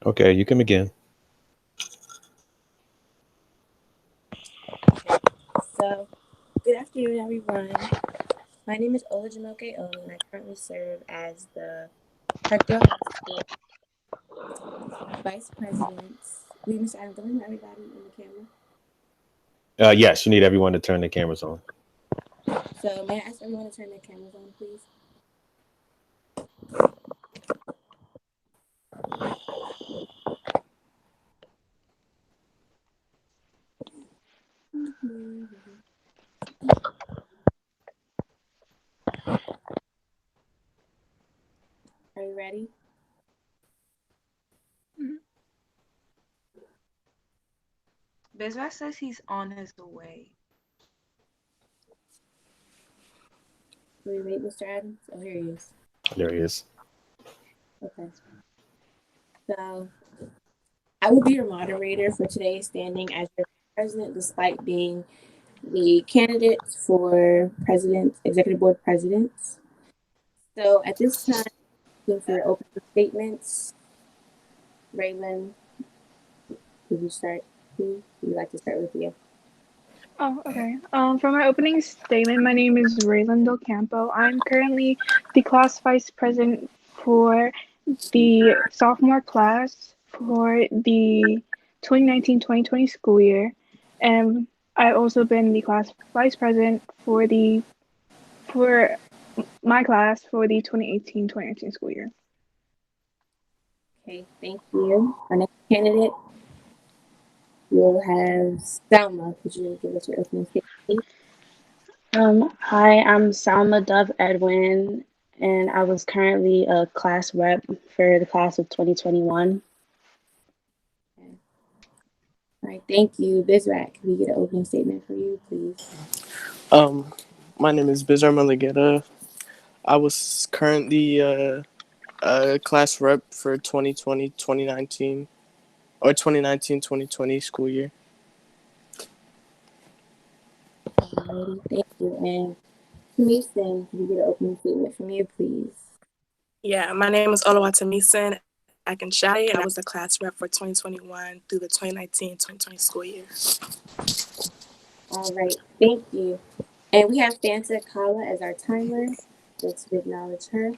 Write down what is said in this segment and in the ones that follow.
Okay, you can begin. So, good afternoon, everyone. My name is Jumoke Oni, and I currently serve as the Parkdale High School Vice President. We, Mr. Adam, don't we have everybody in the camera? Yes, you need everyone to turn their cameras on. So, may I ask everyone to turn their cameras on, please? Are you ready? Bezra says he's on his way. Will you wait, Mr. Adams? Oh, here he is. There he is. Okay. So, I will be your moderator for today's standing as your president, despite being the candidate for president, executive board presidents. So, at this time, for your opening statements, Raylan, would you start? Who would you like to start with you? Oh, okay. For my opening statement, my name is Randall Campo. I'm currently the class vice president for the sophomore class for the 2019-2020 school year, and I've also been the class vice president for my class for the 2018-2019 school year. Okay, thank you. Our next candidate, we'll have Salma. Could you give us your opening statement, please? Hi, I'm Salma Dove Edwin, and I was currently a class rep for the class of 2021. Okay. All right, thank you. Bizrak, can we get an opening statement for you, please? Um, my name is Bizar Maligeta. I was currently a class rep for 2020-2019 or 2019-2020 school year. Alrighty, thank you. And Mason, can we get an opening statement from you, please? Yeah, my name is Oluwatomisin Atkins, and I was the class rep for 2021 through the 2019-2020 school year. All right, thank you. And we have Fanta Kala as our timer. Let's acknowledge her.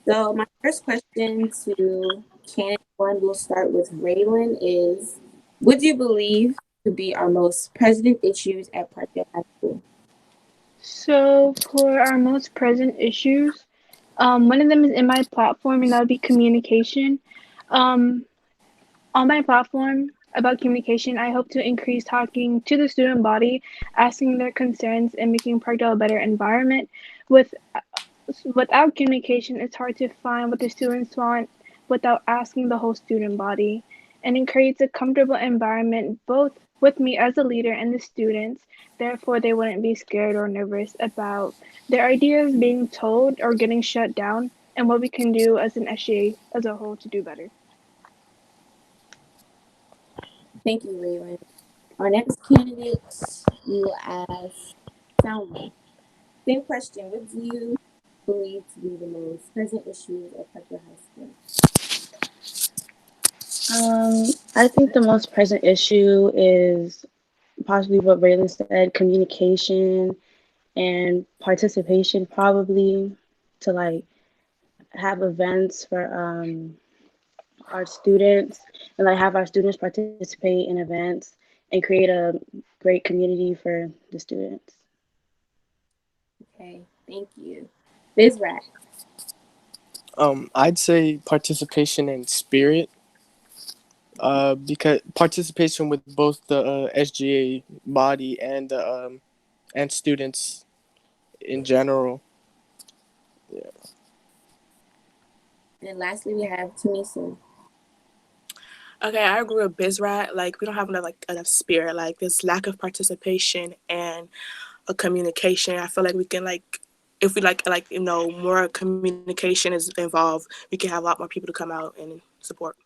So my first question to candidate one, we'll start with Raylan, is what do you believe to be our most present issues at Parkdale High School? So for our most present issues, one of them is in my platform, and that would be communication. Um, On my platform about communication, I hope to increase talking to the student body, asking their concerns, and making Parkdale a better environment. With Without communication, it's hard to find what the students want without asking the whole student body. And it creates a comfortable environment both with me as a leader and the students. Therefore, they wouldn't be scared or nervous about their ideas being told or getting shut down, and what we can do as an SGA as a whole to do better. Thank you, Raylan. Our next candidate, we will ask Salma. Same question. What do you believe to be the most present issues at Parkdale High School? I think the most present issue is possibly what Raylan said, communication and participation, probably to like have events for our students and like have our students participate in events and create a great community for the students. Okay, thank you. Bizrak. I'd say participation and spirit. Because participation with both the SGA body and students in general. Yeah. And lastly, we have Tamisa. Okay, I agree with Bizrat. Like, we don't have enough spirit. Like, there's lack of participation and a communication. I feel like we can if we more communication is involved, we can have a lot more people to come out and support.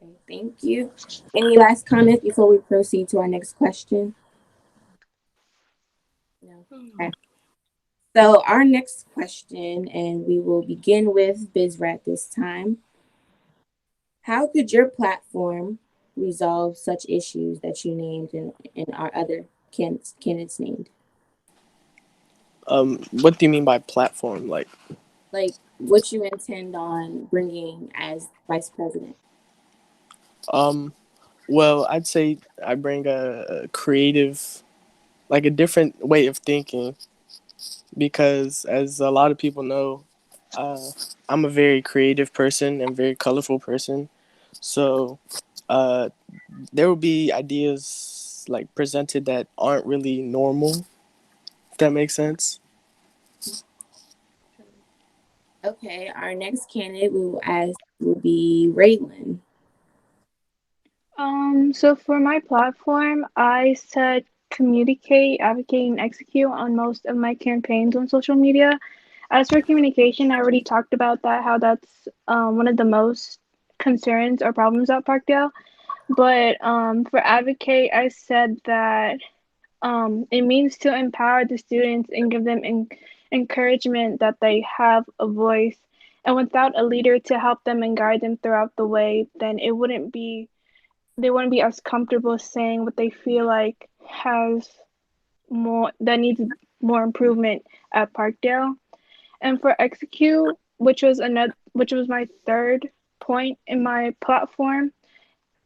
Okay, thank you. Any last comments before we proceed to our next question? No. Okay. So our next question, and we will begin with Bizrat this time. How could your platform resolve such issues that you named and our other candidates named? What do you mean by platform? Like what you intend on bringing as vice president? Well, I'd say I bring a creative, like a different way of thinking, because as a lot of people know, uh, I'm a very creative person and very colorful person. So, uh, there will be ideas like presented that aren't really normal. If that makes sense. Okay, our next candidate we will ask will be Raylan. So for my platform, I said communicate, advocate, and execute on most of my campaigns on social media. As for communication, I already talked about that, how that's one of the most concerns or problems at Parkdale. But for advocate, I said that it means to empower the students and give them encouragement that they have a voice. And without a leader to help them and guide them throughout the way, then they wouldn't be as comfortable saying what they feel like has more that needs more improvement at Parkdale. And for execute, which was my third point in my platform,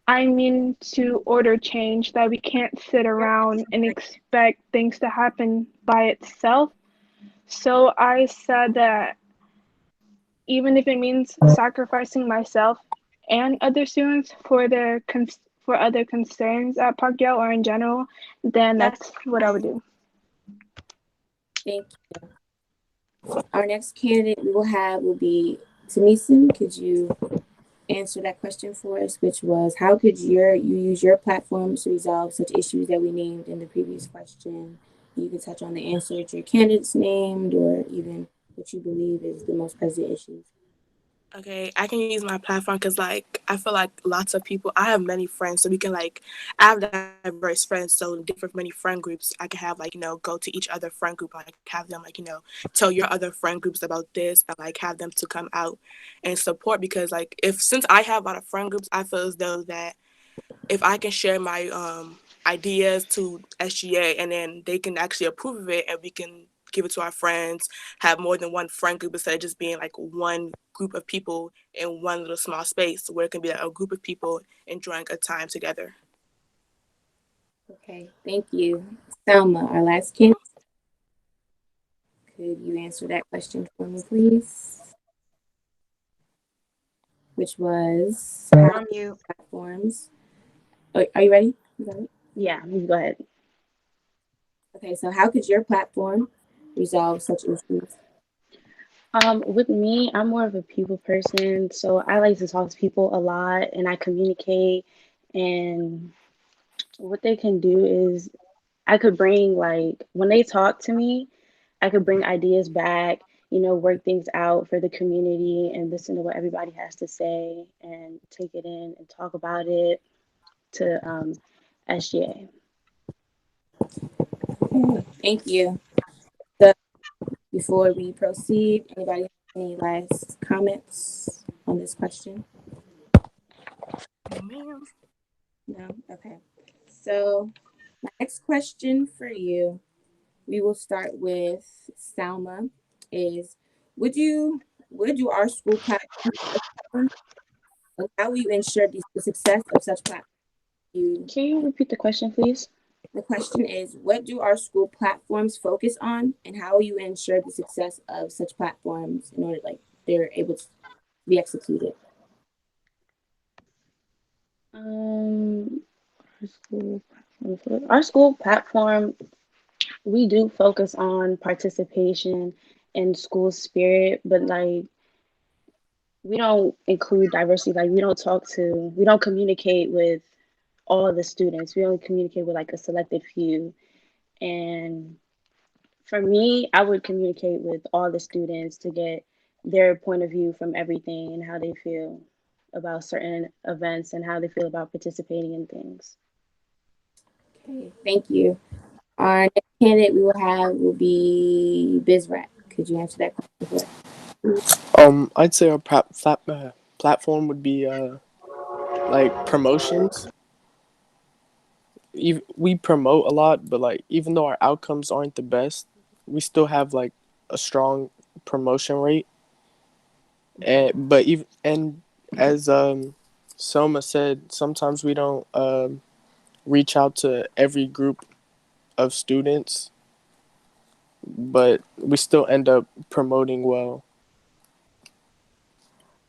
I mean to order change, that we can't sit around and expect things to happen by itself. So I said that even if it means sacrificing myself and other students for for other concerns at Parkdale or in general, then that's what I would do. Thank you. Our next candidate we will have will be Tamisen. Could you answer that question for us, which was how could you use your platform to resolve such issues that we named in the previous question? You can touch on the answer that your candidates named or even what you believe is the most pressing issues. Okay, I can use my platform because like I feel like lots of people. I have many friends, so we can like I have diverse friends, so different many friend groups. I can have like go to each other friend group, like have them like tell your other friend groups about this, and like have them to come out and support because like if since I have a lot of friend groups, I feel as though that if I can share my ideas to SGA and then they can actually approve of it and we can give it to our friends, have more than one friend group instead of just being like one group of people in one little small space where it can be like a group of people enjoying a time together. Okay, thank you. Selma, our last candidate. Could you answer that question for me, please? Which was On mute. platforms. Are you ready? You got it? Yeah, you go ahead. Okay, so how could your platform resolve such issues? With me, I'm more of a people person, so I like to talk to people a lot and I communicate. And what they can do is I could bring, like, when they talk to me, I could bring ideas back, work things out for the community and listen to what everybody has to say and take it in and talk about it to SGA. Thank you. So before we proceed, anybody have any last comments on this question? Ma'am. No? Okay. So my next question for you, we will start with Salma, is would you our school platform and how will you ensure the success of such platforms? Can you repeat the question, please? The question is, what do our school platforms focus on, and how will you ensure the success of such platforms in order, like, they're able to be executed? Um, our school platform, we do focus on participation and school spirit, but like we don't include diversity. Like we don't communicate with all of the students. We only communicate with like a selected few. And for me, I would communicate with all the students to get their point of view from everything and how they feel about certain events and how they feel about participating in things. Okay, thank you. Our next candidate we will have will be Bizrat. Could you answer that question for us? I'd say our platform would be like promotions. We promote a lot, but like even though our outcomes aren't the best, we still have like a strong promotion rate. And but even and as Selma said, sometimes we don't reach out to every group of students, but we still end up promoting well.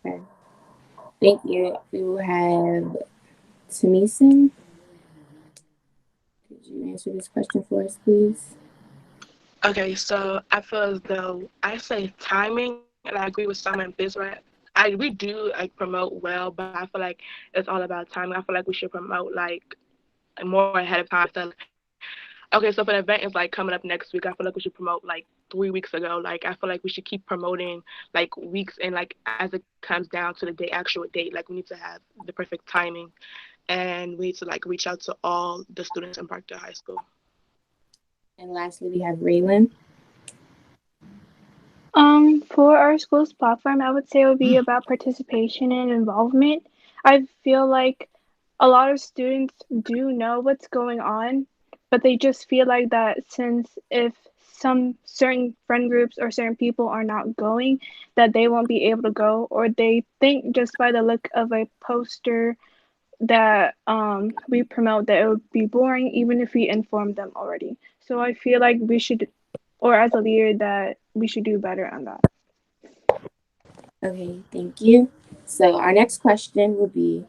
Okay. Thank you. We will have Tamison. Could you answer this question for us, please? Okay, so I feel as though I say timing, and I agree with Summer and Bizrat. We do like promote well, but I feel like it's all about timing. I feel like we should promote like more ahead of time. So, okay, so if an event is like coming up next week, I feel like we should promote like 3 weeks ago. Like I feel like we should keep promoting like weeks and like as it comes down to the day, actual date. Like we need to have the perfect timing, and we need to like reach out to all the students in Parkdale High School. And lastly, we have Raylan. For our school's platform, I would say it would be about participation and involvement. I feel like a lot of students do know what's going on, but they just feel like that since if some certain friend groups or certain people are not going, that they won't be able to go, or they think just by the look of a poster that we promote that it would be boring even if we informed them already. So I feel like we should, or as a leader, that we should do better on that. Okay, thank you. So our next question will be,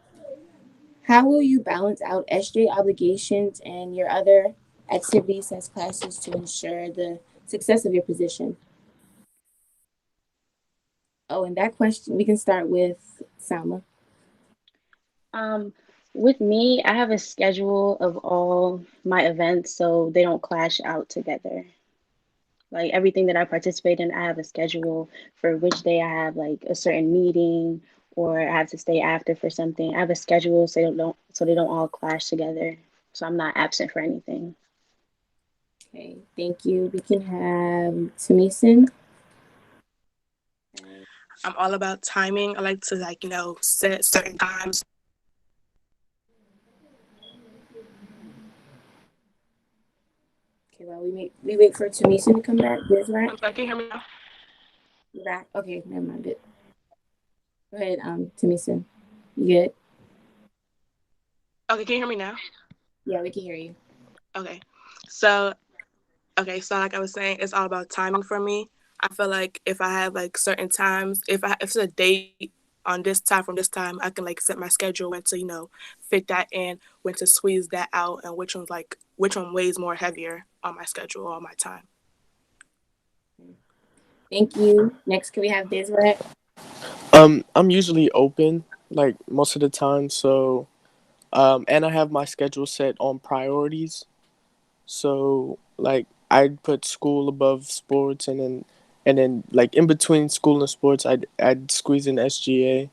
how will you balance out SJ obligations and your other activities as classes to ensure the success of your position? Oh, and that question, we can start with Salma. Um, with me, I have a schedule of all my events so they don't clash out together. Like everything that I participate in, I have a schedule for which day I have like a certain meeting or I have to stay after for something. I have a schedule so they don't all clash together. So I'm not absent for anything. Okay, thank you. We can have Tamison. I'm all about timing. I like to like, set certain times. Okay, well, we wait for Tamison to come back. Yes, right? I'm sorry, can you hear me now? You're back. Okay, never mind it. Go ahead, Tamison. You good? Okay, can you hear me now? Yeah, we can hear you. Okay. So like I was saying, it's all about timing for me. I feel like if I have like certain times, if it's a date on this time from this time, I can like set my schedule when to, fit that in, when to squeeze that out, and which one weighs more heavier on my schedule or my time. Thank you. Next, can we have Deseret? I'm usually open like most of the time, so and I have my schedule set on priorities. So like I'd put school above sports, and then like in between school and sports, I'd squeeze in SGA.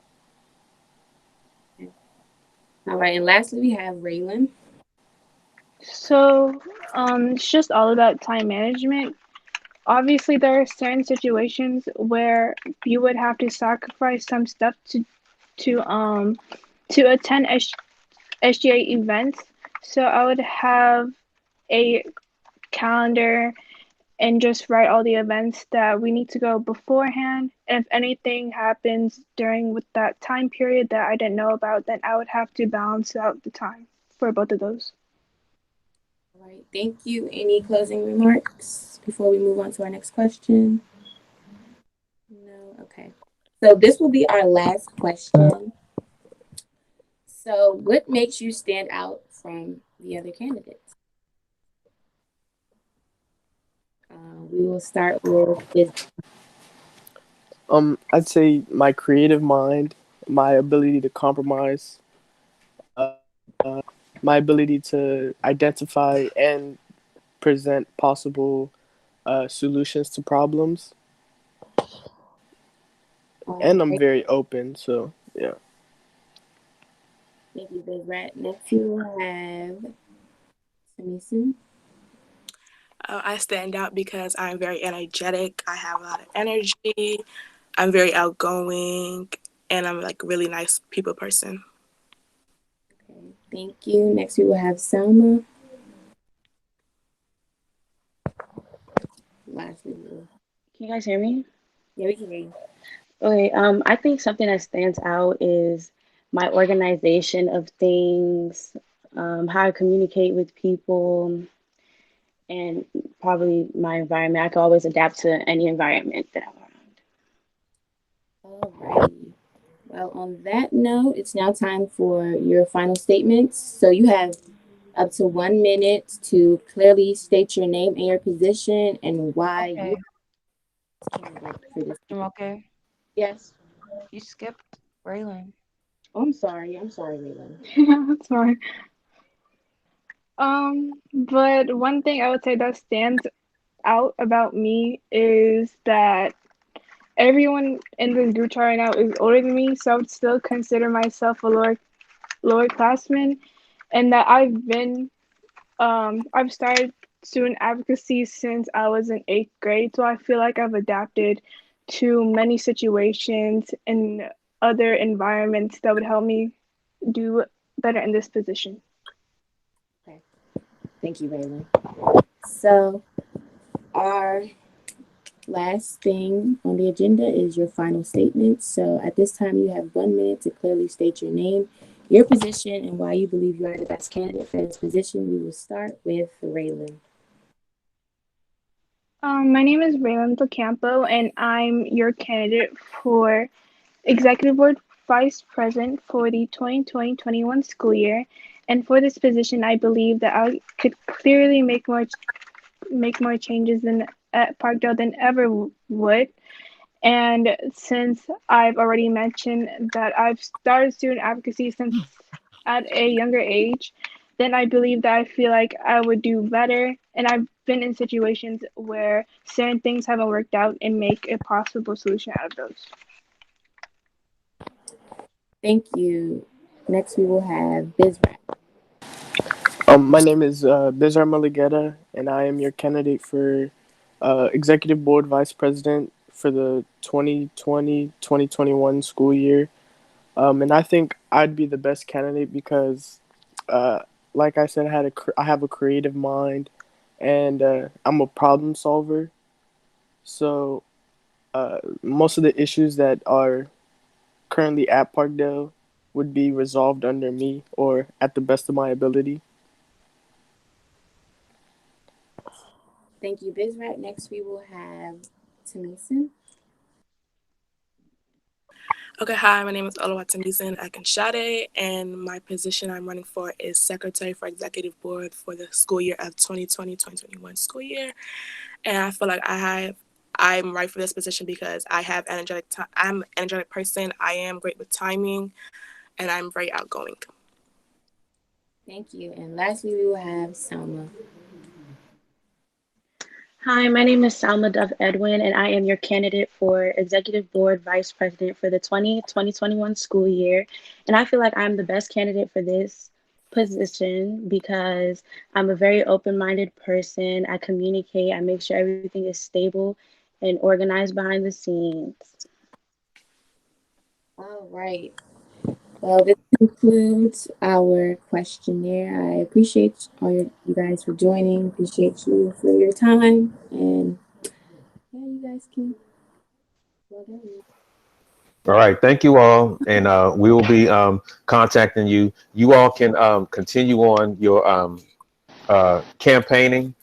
All right, and lastly, we have Raylan. So it's just all about time management. Obviously, there are certain situations where you would have to sacrifice some stuff to um to attend SGA events. So I would have a calendar and just write all the events that we need to go beforehand. And if anything happens during with that time period that I didn't know about, then I would have to balance out the time for both of those. All right, thank you. Any closing remarks before we move on to our next question? No? Okay. So this will be our last question. So what makes you stand out from the other candidates? We will start with this. I'd say my creative mind, my ability to compromise, uh, my ability to identify and present possible solutions to problems, and I'm Right. very open. So yeah. Thank you, Big Rat. Next, we will have Tamison. I stand out because I'm very energetic. I have a lot of energy. I'm very outgoing, and I'm like a really nice people person. Thank you. Next, we will have Selma. Lastly, Can you guys hear me? yeah, we can hear you. Okay, I think something that stands out is my organization of things, how I communicate with people, and probably my environment. I can always adapt to any environment that I'm around. Alrighty. Well, on that note, it's now time for your final statements. So you have up to 1 minute to clearly state your name and your position and why you Okay. candidate for this. Jumoke, Yes. you skipped Raylan. Oh, I'm sorry. I'm sorry, Raylan. Yeah, that's fine. But one thing I would say that stands out about me is that everyone in this group chat right now is older than me, so I would still consider myself a lower classman, and that I've started student advocacy since I was in 8th grade, so I feel like I've adapted to many situations and other environments that would help me do better in this position. Okay. Thank you, Raylan. So our last thing on the agenda is your final statement. So at this time, you have 1 minute to clearly state your name, your position, and why you believe you are the best candidate for this position. We will start with Raylan. My name is Randall Campo, and I'm your candidate for Executive Board Vice President for the 2020-21 school year. And for this position, I believe that I could clearly make more changes than at Parkdale than ever would. And since I've already mentioned that I've started student advocacy since at a younger age, then I believe that I feel like I would do better. And I've been in situations where certain things haven't worked out and make a possible solution out of those. Thank you. Next, we will have Bizrat. My name is Bizar Maligeta, and I am your candidate for Executive Board Vice President for the 2020-2021 school year. And I think I'd be the best candidate because, uh, like I said, I have a creative mind, and I'm a problem solver. So most of the issues that are currently at Parkdale would be resolved under me or at the best of my ability. Thank you, Bizrat. Next, we will have Tamisa. Okay, hi, my name is Oluwatamisin Akinshade, and my position I'm running for is Secretary for Executive Board for the school year of 2020-2021 school year. And I feel like I'm right for this position because I'm an energetic person. I am great with timing, and I'm very outgoing. Thank you. And lastly, we will have Selma. Hi, my name is Salma Duff Edwin, and I am your candidate for Executive Board Vice President for the 2020-2021 school year. And I feel like I'm the best candidate for this position because I'm a very open-minded person. I communicate, I make sure everything is stable and organized behind the scenes. All right. Well, this concludes our questionnaire. I appreciate you guys for joining. Appreciate you for your time. And yeah, you guys can well done. All right, thank you all, and we will be contacting you. You all can continue on your campaigning,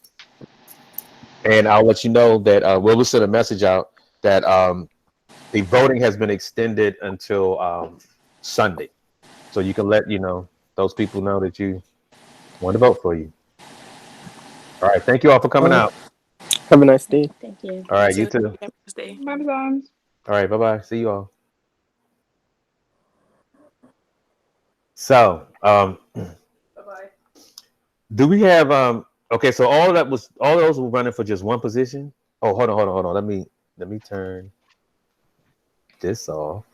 and I'll let you know that we'll send a message out that the voting has been extended until Sunday, so you can let those people know that you want to vote for you. All right, thank you all for coming out. Have a nice day. Thank you. All right, you too. Stay. Bye-bye. All right, bye-bye. See you all. So, do we have okay, so all those were running for just one position? Oh, hold on. Let me turn this off.